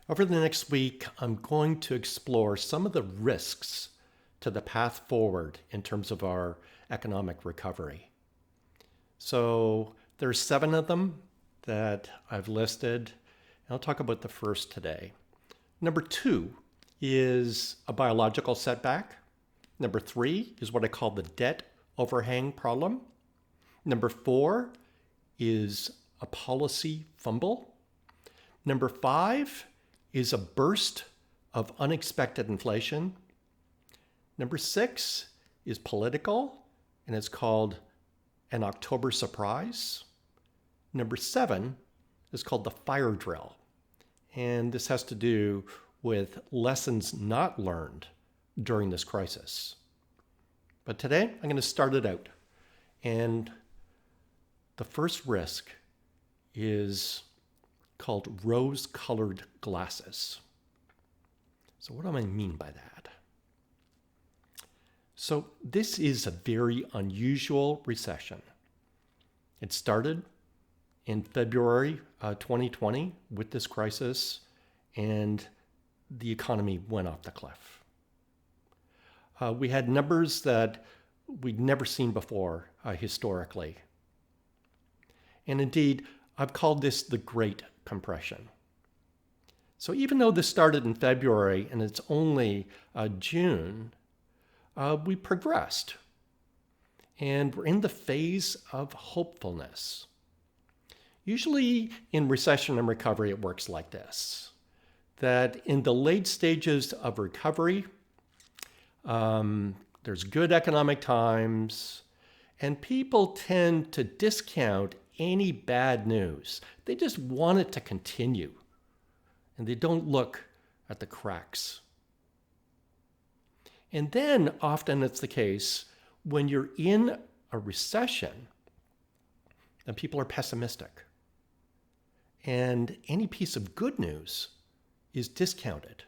Over the next week, I'm going to explore some of the risks to the path forward in terms of our economic recovery. So there's 7 of them that I've listed. I'll talk about the first today. Number 2 is a biological setback. Number 3 is what I call the debt overhang problem. Number 4 is a policy fumble. Number 5 is a burst of unexpected inflation. Number 6 is political, and it's called an October surprise. Number 7 is called the fire drill, and this has to do with lessons not learned during this crisis. But today, I'm going to start it out. And the first risk is called rose-colored glasses. So what do I mean by that? So this is a very unusual recession. It started in February 2020 with this crisis, and the economy went off the cliff. We had numbers that we'd never seen before historically. And indeed, I've called this the Great Compression. So even though this started in February and it's only June, we progressed. And we're in the phase of hopefulness. Usually in recession and recovery, it works like this. That in the late stages of recovery, there's good economic times, and people tend to discount any bad news. They just want it to continue, and they don't look at the cracks. And then often it's the case when you're in a recession, then people are pessimistic. And any piece of good news is discounted,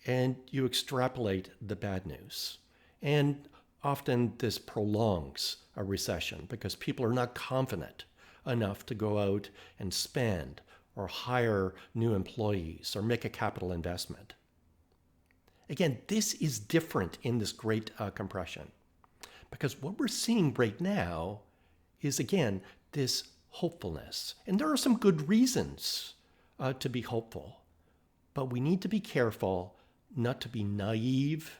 and you extrapolate the bad news. And often this prolongs a recession because people are not confident enough to go out and spend or hire new employees or make a capital investment. Again, this is different in this great compression because what we're seeing right now is, again, this hopefulness. And there are some good reasons to be hopeful, but we need to be careful not to be naive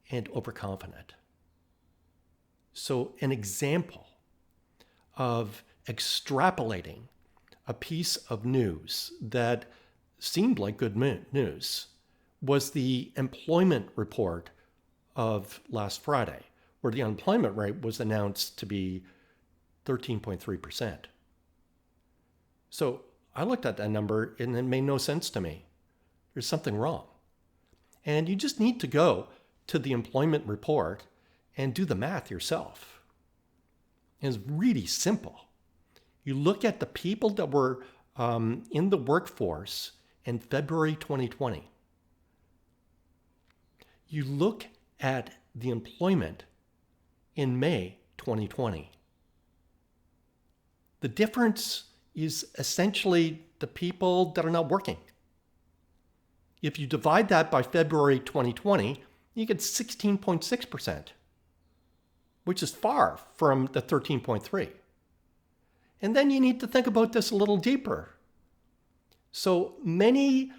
and overconfident. So an example of extrapolating a piece of news that seemed like good news was the employment report of last Friday, where the unemployment rate was announced to be 13.3%. So I looked at that number and it made no sense to me. There's something wrong. And you just need to go to the employment report and do the math yourself. And it's really simple. You look at the people that were in the workforce in February 2020. You look at the employment in May 2020. The difference is essentially the people that are not working. If you divide that by February 2020, you get 16.6%, which is far from the 13.3. And then you need to think about this a little deeper. So many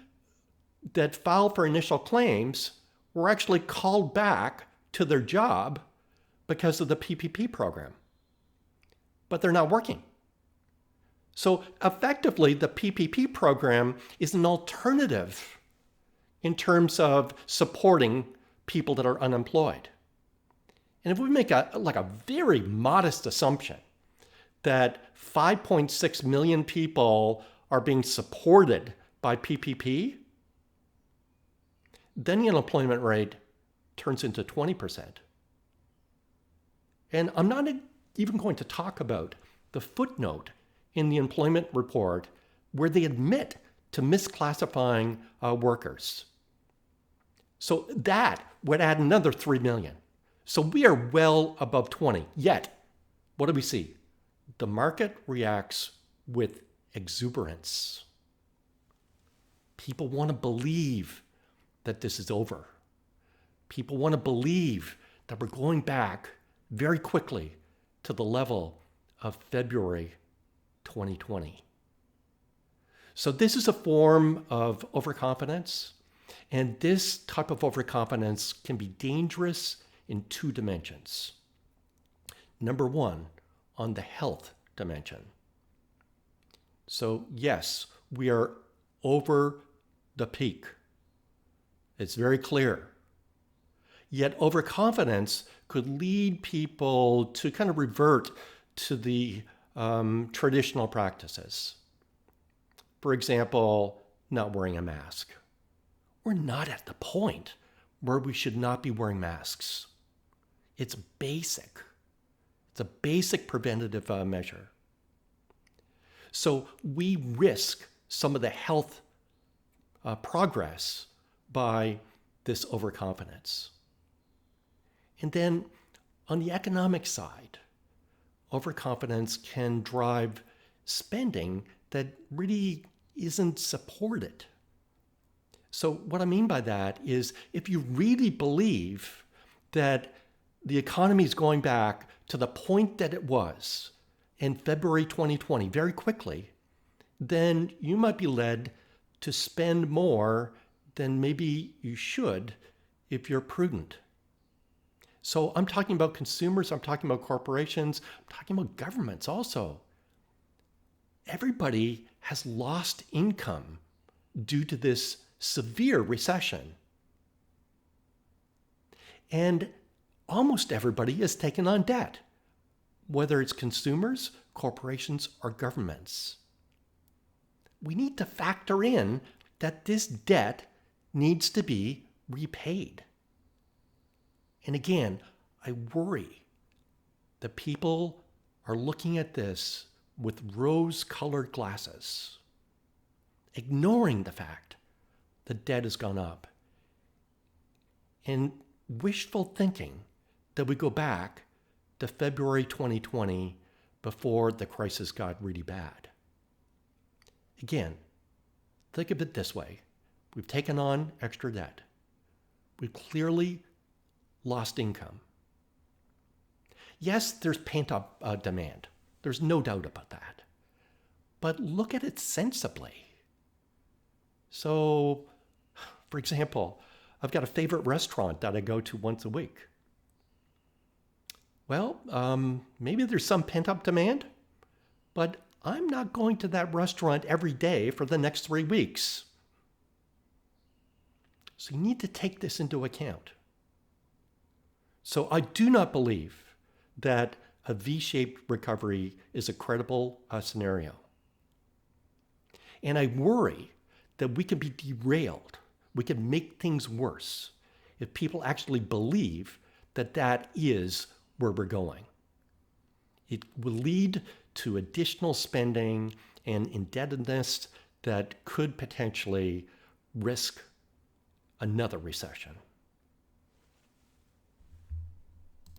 that filed for initial claims were actually called back to their job because of the PPP program, but they're not working. So effectively, the PPP program is an alternative in terms of supporting people that are unemployed. And if we make a very modest assumption that 5.6 million people are being supported by PPP, then the unemployment rate turns into 20%. And I'm not even going to talk about the footnote in the employment report where they admit to misclassifying workers. So that would add another 3 million. So we are well above 20. Yet, what do we see? The market reacts with exuberance. People want to believe that this is over. People want to believe that we're going back very quickly to the level of February 2020. So this is a form of overconfidence, and this type of overconfidence can be dangerous in two dimensions. Number one, on the health dimension. So yes, we are over the peak. It's very clear. Yet overconfidence could lead people to kind of revert to the traditional practices. For example, not wearing a mask. We're not at the point where we should not be wearing masks. It's basic. It's a basic preventative measure. So we risk some of the health progress by this overconfidence. And then on the economic side, overconfidence can drive spending that really isn't supported. So what I mean by that is if you really believe that the economy is going back to the point that it was in February 2020 very quickly, then you might be led to spend more than maybe you should if you're prudent. So I'm talking about consumers, I'm talking about corporations, I'm talking about governments also. Everybody has lost income due to this severe recession. And almost everybody has taken on debt, whether it's consumers, corporations, or governments. We need to factor in that this debt needs to be repaid. And again, I worry that people are looking at this with rose-colored glasses, ignoring the fact that debt has gone up, and wishful thinking that we go back to February 2020 before the crisis got really bad. Again, think of it this way. We've taken on extra debt. We've clearly lost income. Yes, there's pent-up demand. There's no doubt about that. But look at it sensibly. So, for example, I've got a favorite restaurant that I go to once a week. Well, maybe there's some pent-up demand, but I'm not going to that restaurant every day for the next 3 weeks. So you need to take this into account. So I do not believe that a V-shaped recovery is a credible scenario. And I worry that we could be derailed. We could make things worse if people actually believe that that is where we're going. It will lead to additional spending and indebtedness that could potentially risk another recession.